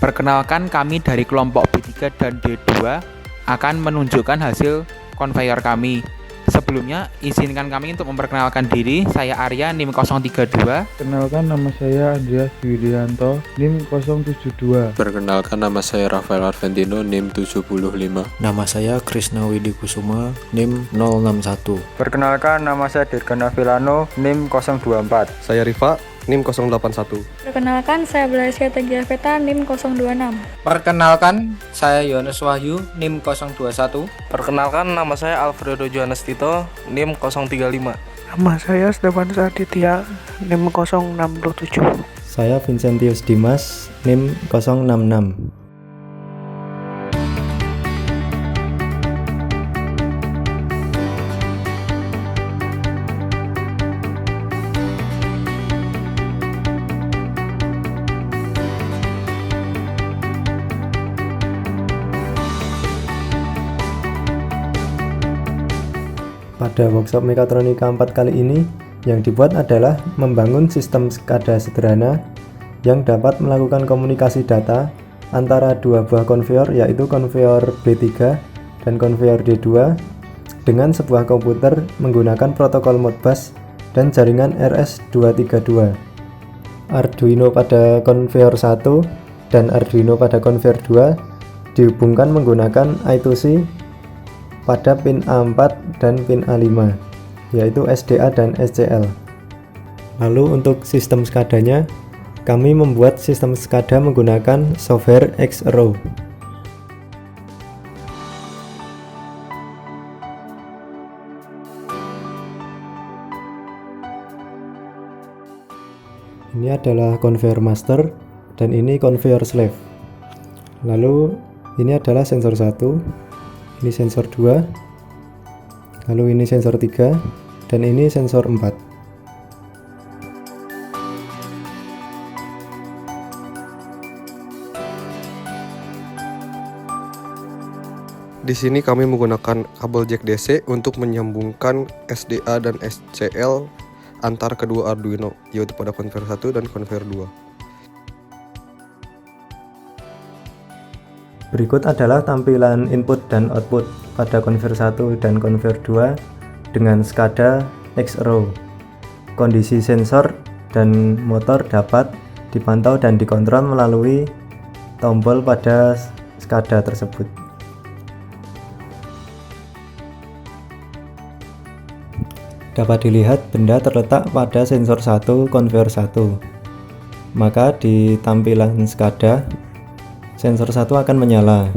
Perkenalkan, kami dari kelompok B3 dan D2 akan menunjukkan hasil konveyor kami. Sebelumnya, izinkan kami untuk memperkenalkan diri. Saya Arya, NIM 032. Perkenalkan, nama saya Andreas Widianto, NIM 072. Perkenalkan, nama saya Rafael Arventino, NIM 75. Nama saya Krisna Widi Kusuma, NIM 061. Perkenalkan, nama saya Dirgana Vilano, NIM 024. Saya Rifa, NIM 081. Perkenalkan, saya Blasia Tegiaveta, NIM 026. Perkenalkan, saya Yohanes Wahyu, NIM 021. Perkenalkan, nama saya Alfredo Johannes Tito, NIM 035. Nama saya Stefanus Aditya, NIM 067. Saya Vincentius Dimas, NIM 066. Pada workshop mekatronika 4 kali ini, yang dibuat adalah membangun sistem SCADA sederhana yang dapat melakukan komunikasi data antara dua buah konveyor, yaitu konveyor B3 dan konveyor D2 dengan sebuah komputer menggunakan protokol Modbus dan jaringan RS232. Arduino pada konveyor 1 dan Arduino pada konveyor 2 dihubungkan menggunakan I2C pada pin A4 dan pin A5, yaitu SDA dan SCL. Lalu untuk sistem SCADA-nya, kami membuat sistem SCADA menggunakan software Xrow. Ini adalah konveyor master dan ini konveyor slave. Lalu ini adalah sensor 1, ini sensor 2, lalu ini sensor 3, dan ini sensor 4. Di sini kami menggunakan kabel jack DC untuk menyambungkan SDA dan SCL antar kedua Arduino, yaitu pada konveyor 1 dan konveyor 2. Berikut adalah tampilan input dan output pada konveyor 1 dan konveyor 2 dengan SCADA Xrow. Kondisi sensor dan motor dapat dipantau dan dikontrol melalui tombol pada SCADA tersebut. Dapat dilihat benda terletak pada sensor 1 konveyor 1. Maka di tampilan SCADA, sensor 1 akan menyala.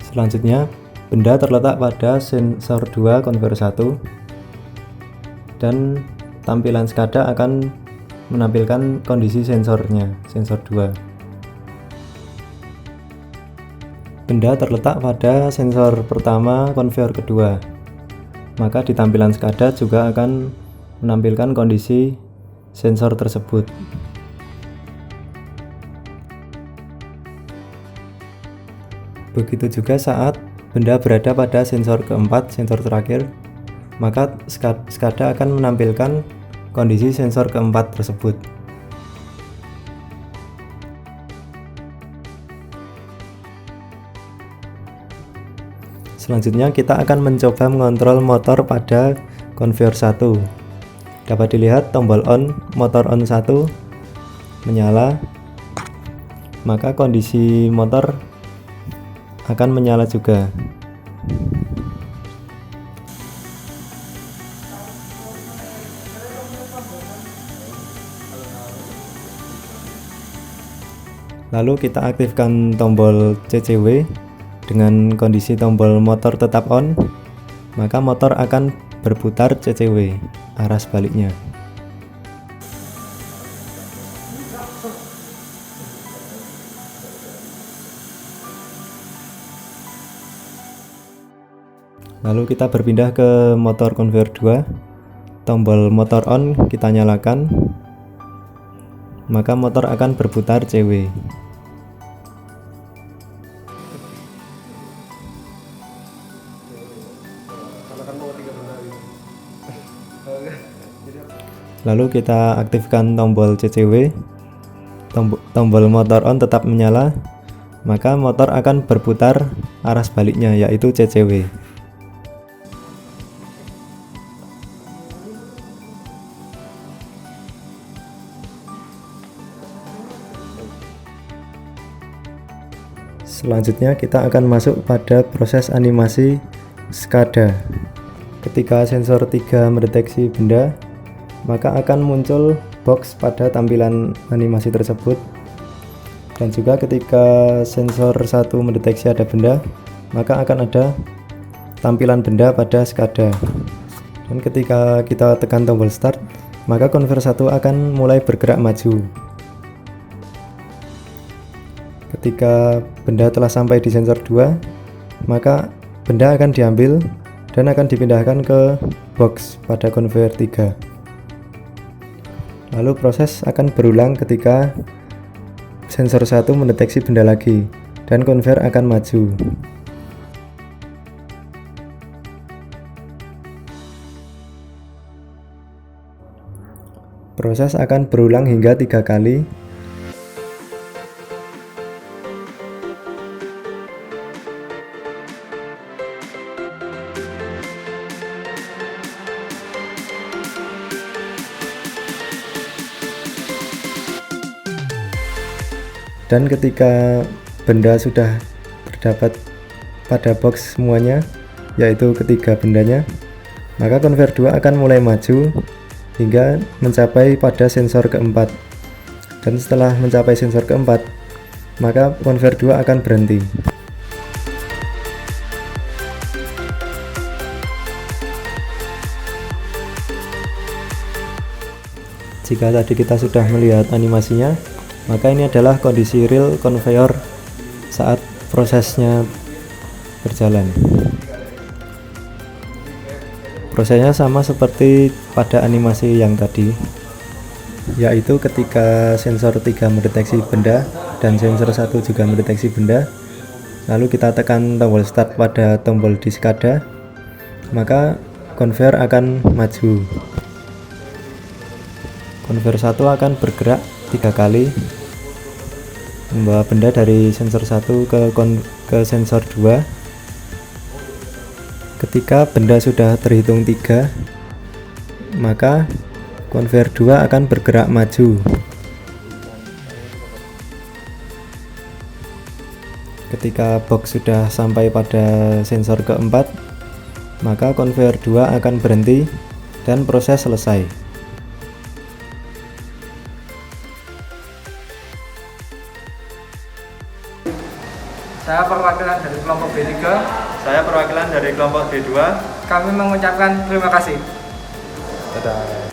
Selanjutnya, benda terletak pada sensor 2 konveyor 1 dan tampilan SCADA akan menampilkan kondisi sensornya, sensor 2. Benda terletak pada sensor pertama konveyor kedua. Maka di tampilan SCADA juga akan menampilkan kondisi sensor tersebut. Begitu juga saat benda berada pada sensor keempat, sensor terakhir, maka SCADA akan menampilkan kondisi sensor keempat tersebut. Selanjutnya kita akan mencoba mengontrol motor pada konveyor 1. Dapat dilihat tombol on, motor on 1 menyala, maka kondisi motor akan menyala juga. Lalu kita aktifkan tombol CCW dengan kondisi tombol motor tetap on, maka motor akan berputar CCW arah sebaliknya. Lalu kita berpindah ke motor konveyor 2. Tombol motor on kita nyalakan, maka motor akan berputar CW. Lalu kita aktifkan tombol CCW. Tombol motor on tetap menyala, maka motor akan berputar arah sebaliknya, yaitu CCW. Selanjutnya kita akan masuk pada proses animasi SCADA. Ketika sensor 3 mendeteksi benda, maka akan muncul box pada tampilan animasi tersebut. Dan juga ketika sensor 1 mendeteksi ada benda, maka akan ada tampilan benda pada SCADA. Dan ketika kita tekan tombol start, maka konver 1 akan mulai bergerak maju. Ketika benda telah sampai di sensor 2, maka benda akan diambil dan akan dipindahkan ke box pada konveyor 3. Lalu proses akan berulang ketika sensor 1 mendeteksi benda lagi dan konveyor akan maju. Proses akan berulang hingga 3 kali. Dan ketika benda sudah terdapat pada box semuanya, yaitu ketiga bendanya, maka konveyor 2 akan mulai maju hingga mencapai pada sensor keempat. Dan setelah mencapai sensor keempat, maka konveyor 2 akan berhenti. Jika tadi kita sudah melihat animasinya, maka ini adalah kondisi real konveyor saat prosesnya berjalan. Prosesnya sama seperti pada animasi yang tadi, yaitu ketika sensor 3 mendeteksi benda dan sensor 1 juga mendeteksi benda, lalu kita tekan tombol start pada tombol di SCADA, maka konveyor akan maju. Konveyor 1 akan bergerak 3 kali, membawa benda dari sensor 1 ke sensor 2. Ketika benda sudah terhitung 3, maka konveyor 2 akan bergerak maju. Ketika box sudah sampai pada sensor keempat, maka konveyor 2 akan berhenti dan proses selesai. Saya perwakilan dari kelompok B3. Saya perwakilan dari kelompok D2. Kami mengucapkan terima kasih. Dadah.